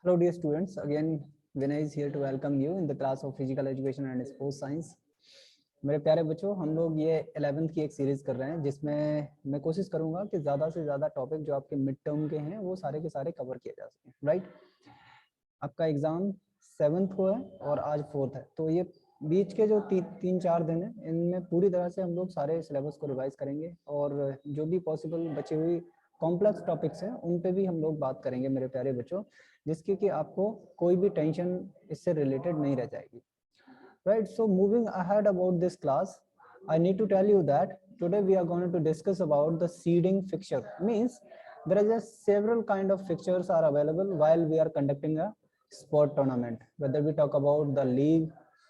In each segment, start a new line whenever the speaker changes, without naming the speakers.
Hello dear students, again Vinay is here to welcome you in the class of Physical Education and Sports Science. मेरे प्यारे बच्चों, हम लोग ये 11th की एक सीरीज कर रहे हैं जिसमें मैं कोशिश करूंगा कि ज़्यादा से ज़्यादा टॉपिक जो आपके मिड टर्म के हैं वो सारे के सारे कवर किए जा सकें. राइट, आपका एग्ज़ाम 7th को है और आज 4th है, तो ये बीच के जो 3-4 दिन है इनमें पूरी तरह से हम लोग सारे सिलेबस को रिवाइज करेंगे और जो भी पॉसिबल बची हुई कॉम्प्लेक्स टॉपिक्स हैं उन पे भी हम लोग बात करेंगे मेरे प्यारे बच्चों, जिसकी कि आपको कोई भी टेंशन इससे रिलेटेड नहीं रह जाएगी. Right, so moving ahead about this class, I need to tell you that today we are going to discuss about the seeding fixture. Means there is a several kind of fixtures are available while we are conducting a sport tournament. Whether we talk about the league,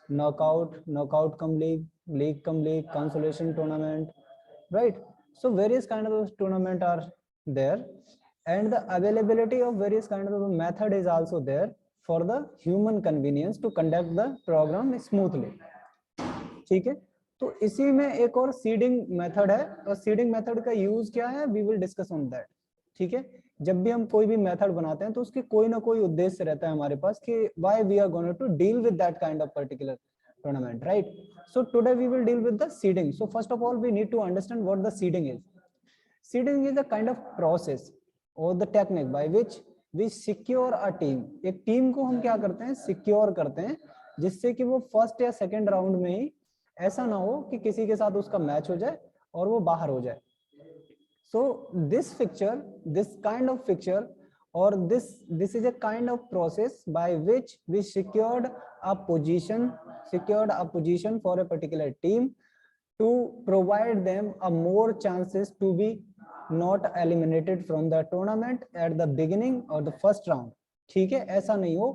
knockout come league come league, consolation tournament, right? So various kind of tournament are there, and the availability of various kind of method is also there for the human convenience to conduct the program smoothly. ठीक है, तो इसी में एक और seeding method है, और seeding method का यूज क्या है, we will discuss on that. ठीक है, जब भी हम कोई भी मेथड बनाते हैं तो उसकी कोई ना कोई उद्देश्य रहता है हमारे पास कि why we are going to deal with that kind of particular tournament, right? So today we will deal with the seeding. So first of all we need to understand what the seeding is. Seeding is a kind of process or the technique by which we secure a team. एक team को हम क्या करते हैं, secure करते हैं, जिससे कि वो फर्स्ट या सेकंड राउंड में ही ऐसा ना हो कि किसी के साथ उसका मैच हो जाए और वो बाहर हो जाए. So this fixture, this kind of fixture, or this is a kind of process by which we secured a position for a particular team to provide them a more chances to be not eliminated from the tournament at the beginning or the first round. ठीक है, ऐसा नहीं हो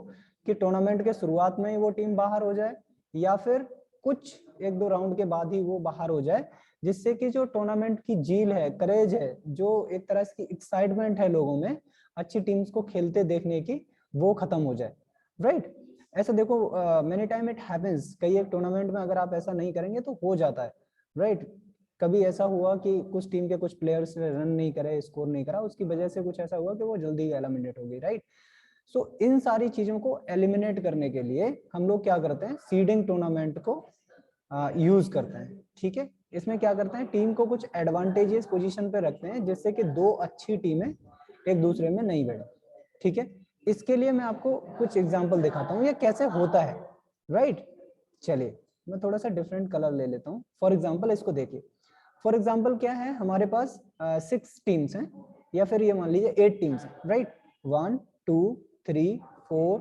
कि tournament के शुरुआत में ही वो टीम बाहर हो जाए या फिर कुछ 1-2 राउंड के बाद ही वो बाहर हो जाए, जिससे कि जो टूर्नामेंट की जील है, करेज है, जो एक तरह की एक्साइटमेंट है लोगों में अच्छी टीम्स को खेलते देखने की, वो खत्म हो जाए. राइट, ऐसा देखो मेनी टाइम इट हैपेंस, कई एक टूर्नामेंट में अगर आप ऐसा नहीं करेंगे तो हो जाता है. राइट, कभी ऐसा हुआ कि कुछ टीम के कुछ प्लेयर्स ने रन नहीं करे, स्कोर नहीं करा, उसकी वजह से कुछ ऐसा हुआ कि वो जल्दी एलिमिनेट हो गई. राइट, सो इन सारी चीजों को एलिमिनेट करने के लिए हम लोग क्या करते हैं, सीडिंग टूर्नामेंट को यूज करते हैं. ठीक है, इसमें क्या करते हैं, टीम को कुछ एडवांटेजेस पोजीशन पे रखते हैं जिससे कि दो अच्छी टीमें एक दूसरे में नहीं भिड़े. ठीक है, इसके लिए मैं आपको कुछ एग्जांपल दिखाता हूँ ये कैसे होता है. राइट, चलिए मैं थोड़ा सा डिफरेंट कलर ले लेता हूँ. फॉर एग्जांपल इसको देखिए. फॉर एग्जांपल क्या है, हमारे पास 6 टीम्स हैं या फिर ये मान लीजिए 8 टीम्स हैं. राइट, 1 2 3 4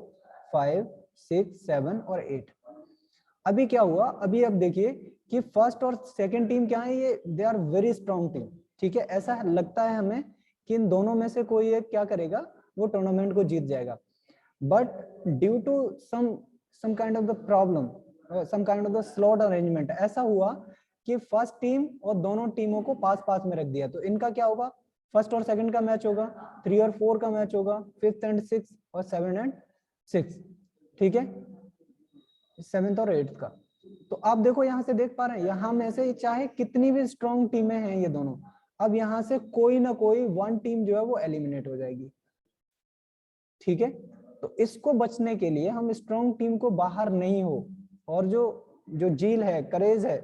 5 6 7 और 8. अभी क्या हुआ, अभी अब देखिए कि फर्स्ट और सेकंड टीम क्या है, ये they are very strong team. ठीक है, ऐसा लगता है हमें कि इन दोनों में से कोई एक क्या करेगा, वो टूर्नामेंट को जीत जाएगा. But due to some kind of the problem, some kind of the slot arrangement, ऐसा हुआ कि फर्स्ट टीम और दोनों टीमों को पास पास में रख दिया. तो इनका क्या होगा, फर्स्ट और सेकंड का मैच होगा, 3 और 4 का मैच होगा, 5th एंड 6 और 7 एंड 6. ठीक है, 7th और 8th का. तो आप देखो यहाँ से देख पा रहे हैं, यहाँ में से चाहे कितनी भी स्ट्रॉन्ग टीमें हैं ये दोनों, अब यहाँ से कोई ना कोई वन टीम जो है वो एलिमिनेट हो जाएगी. ठीक है, तो इसको बचने के लिए हम स्ट्रॉन्ग टीम को बाहर नहीं हो और जो जील है, करेज है,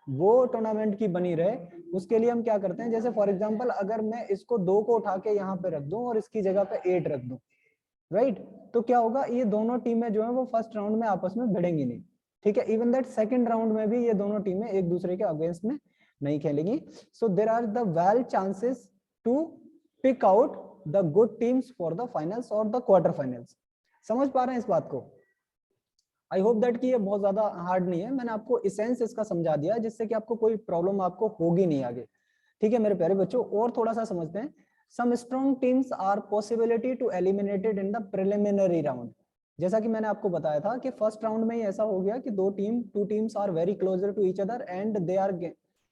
वो टूर्नामेंट की बनी रहे, उसके लिए हम क्या करते हैं, जैसे फॉर एग्जांपल अगर मैं इसको 2 को उठा के यहाँ पे रख दूं और इसकी जगह पे 8 रख दूं, राइट, तो क्या होगा, ये दोनों टीमें जो है वो फर्स्ट राउंड में आपस में भिड़ेंगी नहीं. ठीक है, इवन दैट सेकंड राउंड में भी ये दोनों टीमें एक दूसरे के अगेंस्ट में नहीं खेलेंगी. So there are the well chances to pick out the good teams for the finals और द क्वार्टर फाइनल्स. समझ पा रहे हैं इस बात को? आई होप दैट कि ये बहुत ज्यादा हार्ड नहीं है, मैंने आपको एसेंस इसका समझा दिया जिससे कि आपको कोई प्रॉब्लम आपको होगी नहीं आगे. ठीक है मेरे प्यारे बच्चों, और थोड़ा सा समझते हैं. Some strong teams are possibility to eliminated in the preliminary round. जैसा कि मैंने आपको बताया था कि फर्स्ट राउंड में ही ऐसा हो गया कि two teams are very closer to each other and they are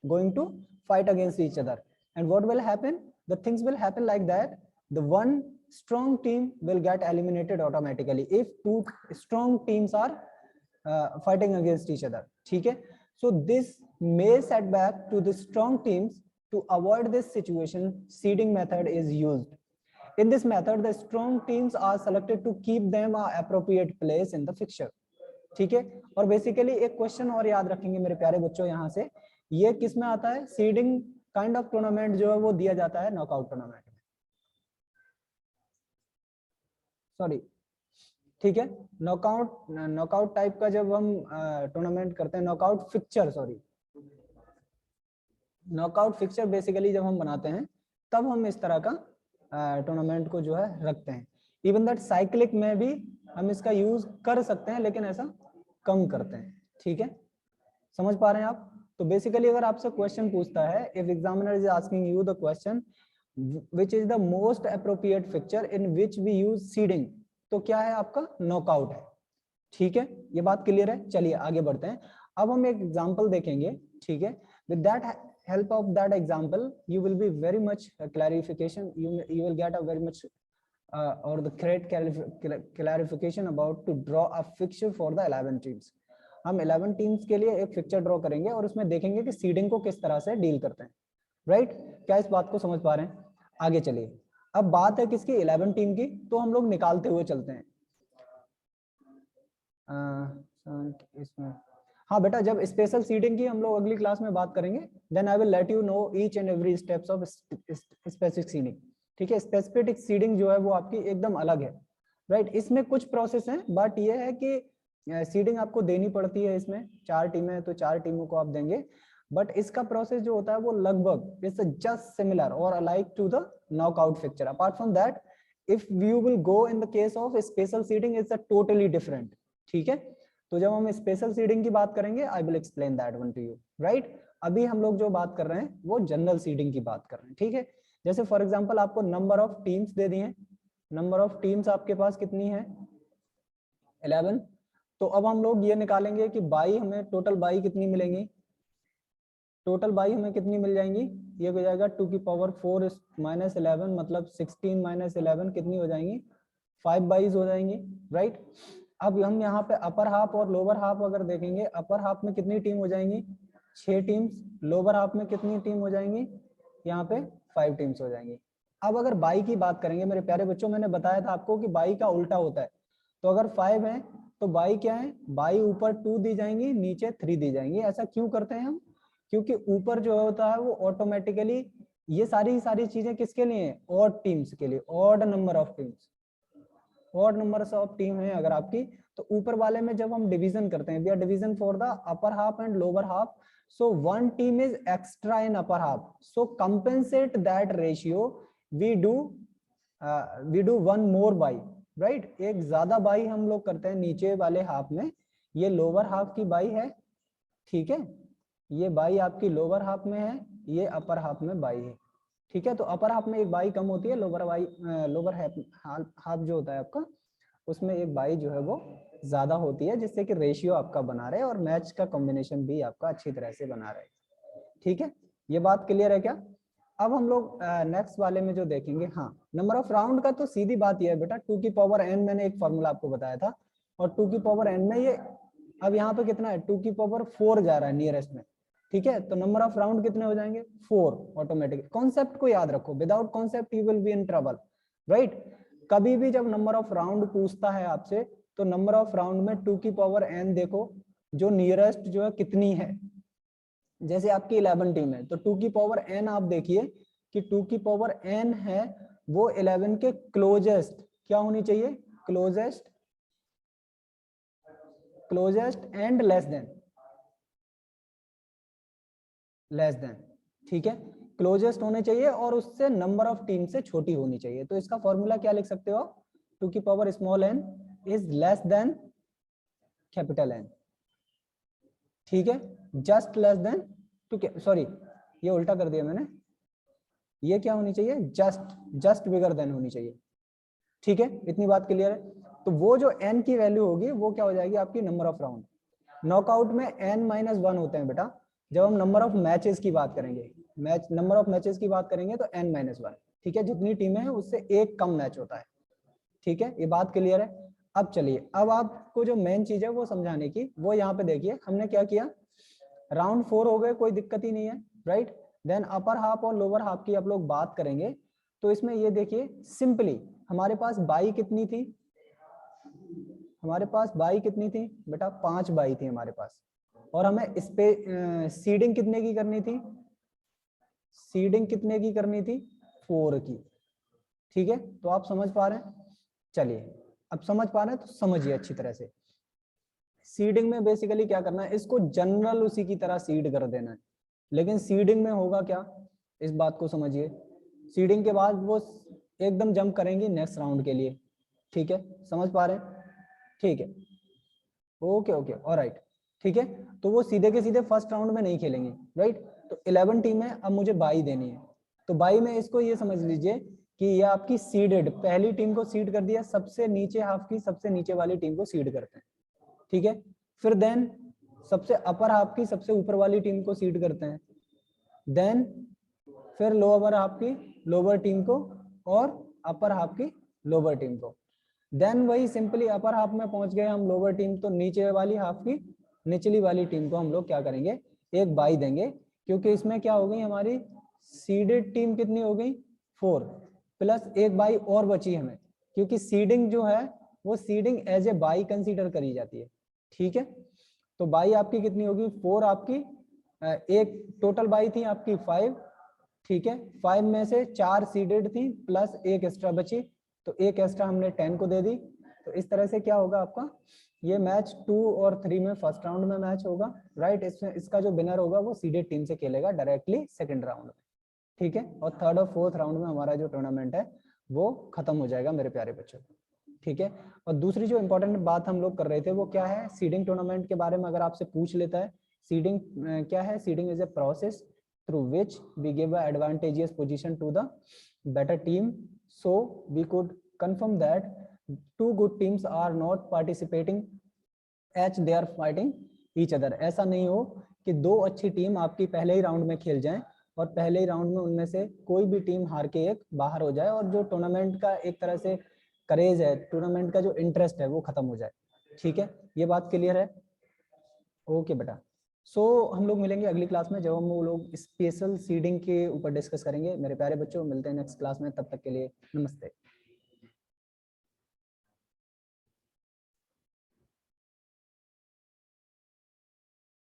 going to fight against each other. And what will happen? The things will happen like that. The one strong team will get eliminated automatically if two strong teams are fighting against each other. ठीक है, so this may set back to the strong teams. To avoid this situation, seeding method is used. In this method, the strong teams are selected to keep them a appropriate place in the fixture. ठीक है, और basically एक question और याद रखेंगे मेरे प्यारे बच्चों यहाँ से, ये किस में आता है, सीडिंग काइंड ऑफ टूर्नामेंट जो है वो दिया जाता है नॉकआउट टूर्नामेंट में, सॉरी, ठीक है, नॉकआउट टाइप का जब हम टूर्नामेंट करते हैं, knockout fixture, sorry, knockout fixture basically जब हम बनाते हैं तब हम इस तरह का टूर्नामेंट को जो है रखते हैं। इवन दैट साइक्लिक में भी हम इसका यूज कर सकते हैं, लेकिन ऐसा कम करते हैं। ठीक है, समझ पा रहे हैं आप? तो बेसिकली अगर आपसे क्वेश्चन पूछता है, if examiner is asking you the question which is the most appropriate fixture in which we use seeding, तो क्या है आपका, नॉकआउट है। ठीक है, ये बात क्लियर है? चलिए आगे बढ़ते हैं। अब हम एक एग्जांपल देखेंगे। ठीक है, with that help of that example you will be very much clarification, you will get a very much or the correct clarification about to draw a fixture for the 11 teams. हम 11 teams के लिए एक fixture draw करेंगे और उसमें देखेंगे कि seeding को किस तरह से डील करते हैं। राइट, क्या इस बात को समझ पा रहे हैं? आगे चलिए, अब बात है किसकी, 11 टीम की, तो हम लोग निकालते हुए चलते हैं। इसमें हाँ बेटा, जब स्पेशल सीडिंग की हम लोग अगली क्लास में बात करेंगे, then I will let you know each and every steps of specific seeding. ठीक है, स्पेसिफिक सीडिंग जो है वो आपकी एकदम अलग है। राइट, इसमें कुछ प्रोसेस हैं, बट ये है कि सीडिंग आपको देनी पड़ती है। इसमें 4 टीमें, तो 4 टीमों को आप देंगे, बट इसका प्रोसेस जो होता है वो लगभग इट्स जस्ट सिमिलर और alike to the knockout fixture. Apart from that, if you will go in the case of special seeding, it's a totally different. ठीक है, तो जब हम स्पेशल सीडिंग की बात करेंगे, I will explain that one two you. Right, अभी हम लोग जो बात कर रहे हैं वो जनरल सीडिंग की बात कर रहे हैं। ठीक है, जैसे फॉर एग्जांपल आपको नंबर ऑफ टीम्स दे दिए, नंबर ऑफ टीम्स आपके पास कितनी है, 11। तो अब हम लोग ये निकालेंगे कि बाई, हमें टोटल बाई कितनी मिलेंगी, टोटल बाई हमें कितनी मिल जाएंगी, ये हो जाएगा 2 की पावर 4 माइनस 11, मतलब 16 माइनस 11 कितनी हो जाएंगी, 5 बाईज हो जाएंगी। राइट, अब हम यहाँ पे अपर हाफ और लोअर हाफ अगर देखेंगे, अपर हाफ में कितनी टीम हो जाएंगी, 6 टीम्स, लोअर हाफ में कितनी टीम हो जाएंगी, यहाँ पे 5 टीम्स हो जाएंगी। अब अगर बाई की बात करेंगे मेरे प्यारे बच्चों, मैंने बताया था आपको कि बाई का उल्टा होता है। तो अगर 5 है तो बाई क्या है, बाई ऊपर 2 दी जाएंगी, नीचे 3 दी जाएंगी। ऐसा क्यों करते हैं हम, क्योंकि ऊपर जो होता है वो ऑटोमेटिकली, ये सारी चीजें किसके लिए, ऑड टीम्स के लिए, odd number of teams, odd numbers of team है अगर आपकी, तो ऊपर वाले में जब हम डिवीजन करते हैं, we are division for the upper half and lower half, so one team is extra in upper half, so compensate that ratio we do one more bye. Right, एक ज्यादा बाई हम लोग करते हैं नीचे वाले हाफ में, ये लोअर हाफ की बाई है। ठीक है, ये बाई आपकी लोअर हाफ में है, ये अपर हाफ में बाई है। ठीक है, तो अपर हाफ में एक बाई कम होती है, लोअर हाफ जो होता है आपका, उसमें एक बाई जो है वो ज्यादा होती है, जिससे कि रेशियो आपका बना रहे और मैच का कॉम्बिनेशन भी आपका अच्छी तरह से बना रहे। ठीक है, ये बात क्लियर है क्या? अब हम लोग नेक्स्ट वाले में जो देखेंगे, हाँ, नंबर ऑफ राउंड का तो सीधी बात यह है बेटा, 2 की पावर n, मैंने एक फॉर्मूला आपको बताया था, और 2 की पावर n में ये अब यहाँ पे कितना है, 2 की पावर 4 जा रहा है नियरेस्ट में। ठीक है, तो नंबर ऑफ राउंड कितने हो जाएंगे, 4 ऑटोमेटिक। कॉन्सेप्ट को याद रखो, without concept you will be in trouble. Right, कभी भी जब नंबर ऑफ राउंड पूछता है आपसे, तो नंबर ऑफ राउंड में 2 की पावर n देखो, जो नियरेस्ट जो है कितनी है, जैसे आपकी 11 टीम है तो 2 की पावर n आप देखिए कि 2 की पावर n है वो 11 के क्लोजेस्ट क्या होनी चाहिए, क्लोजेस्ट एंड लेस देन। ठीक है, क्लोजेस्ट होने चाहिए और उससे नंबर ऑफ टीम से छोटी होनी चाहिए। तो इसका फॉर्मूला क्या लिख सकते हो आप, 2 की power small n is less than capital N। ठीक है, जस्ट लेस देन, तो सॉरी ये उल्टा कर दिया मैंने, ये क्या होनी चाहिए, जस्ट बिगर देन होनी चाहिए। ठीक है, इतनी बात क्लियर है? तो वो जो n की वैल्यू होगी वो क्या हो जाएगी आपकी नंबर ऑफ राउंड। नॉकआउट में n-1 होते हैं बेटा, जब हम नंबर ऑफ मैचेस की बात करेंगे, नंबर ऑफ मैचेस की बात करेंगे तो n-1। ठीक है, जितनी टीमें हैं उससे एक कम मैच होता है। ठीक है, ये बात क्लियर है? अब चलिए, अब आपको जो मेन चीज है वो समझाने की, वो यहाँ पे देखिए हमने क्या किया, राउंड 4 हो गए, कोई दिक्कत ही नहीं है। राइट, देन अपर हाफ और लोअर हाफ की आप लोग बात करेंगे तो इसमें ये देखिए सिंपली हमारे पास बाई कितनी थी, हमारे पास बाई कितनी थी बेटा, 5 बाई थी हमारे पास, और हमें इस पे सीडिंग कितने की करनी थी, सीडिंग कितने की करनी थी, 4 की। ठीक है, तो आप समझ पा रहे हैं, चलिए अब समझ पा रहे हैं तो समझिए अच्छी तरह से। सीडिंग में बेसिकली क्या करना है, इसको जनरल उसी की तरह सीड कर देना है, लेकिन सीडिंग में होगा क्या, इस बात को समझिए। सीडिंग के बाद वो एकदम जंप करेंगे नेक्स्ट राउंड के लिए। ठीक है, समझ पा रहे हैं, ठीक है, ओके ओके ऑलराइट। ठीक है, तो वो सीधे के सीधे फर्स्ट राउंड में नहीं खेलेंगे, राइट। तो 11 टीम है, अब मुझे बाई देनी है, तो बाई में इसको ये समझ लीजिए कि ये आपकी सीडेड, पहली टीम को सीड कर दिया, सबसे नीचे हाफ की सबसे नीचे वाली टीम को सीड करते हैं। ठीक है, फिर देन सबसे अपर हाफ की सबसे ऊपर वाली टीम को सीड करते हैं, देन फिर लोअर हाफ की लोअर टीम को, और अपर हाफ की लोअर टीम को। देन वही सिंपली अपर हाफ में पहुंच गए हम लोअर टीम, तो नीचे वाली हाफ की निचली वाली टीम को हम लोग क्या करेंगे, एक बाई देंगे, क्योंकि इसमें क्या हो गई हमारी सीडेड टीम कितनी हो गई, 4 प्लस एक बाई और बची हमें, क्योंकि सीडिंग जो है वो seeding as a bye consider करी जाती है। ठीक है, तो बाई आपकी कितनी होगी, 4 आपकी, एक टोटल बाई थी आपकी 5। ठीक है, 5 में से 4 सीडेड थी प्लस एक एक्स्ट्रा बची, तो एक एक्स्ट्रा हमने 10 को दे दी। तो इस तरह से क्या होगा आपका, ये मैच 2 और 3 में फर्स्ट राउंड में मैच होगा, राइट। इसमें इसका जो विनर होगा वो सीडेड टीम से खेलेगा डायरेक्टली सेकंड राउंड में। ठीक है, और थर्ड और फोर्थ राउंड में हमारा जो टूर्नामेंट है वो खत्म हो जाएगा मेरे प्यारे बच्चों। ठीक है, और दूसरी जो इंपॉर्टेंट बात हम लोग कर रहे थे वो क्या है, सीडिंग टूर्नामेंट के बारे में अगर आपसे पूछ लेता है, सीडिंग क्या है, seeding is a process through which we give a advantageous position to the better team, so we could confirm that 2 good teams are not participating as they are fighting each other। ऐसा नहीं हो कि 2 अच्छी team आपकी पहले ही round में खेल जाएं और पहले ही राउंड में उनमें से कोई भी टीम हार के एक बाहर हो जाए, और जो टूर्नामेंट का एक तरह से क्रेज है, टूर्नामेंट का जो इंटरेस्ट है वो खत्म हो जाए। ठीक है, ये बात क्लियर है, ओके बेटा। सो हम लोग मिलेंगे अगली क्लास में, जब हम वो लोग स्पेशल सीडिंग के ऊपर डिस्कस करेंगे। मेरे प्यारे बच्चों, मिलते हैं नेक्स्ट क्लास में, तब तक के लिए नमस्ते।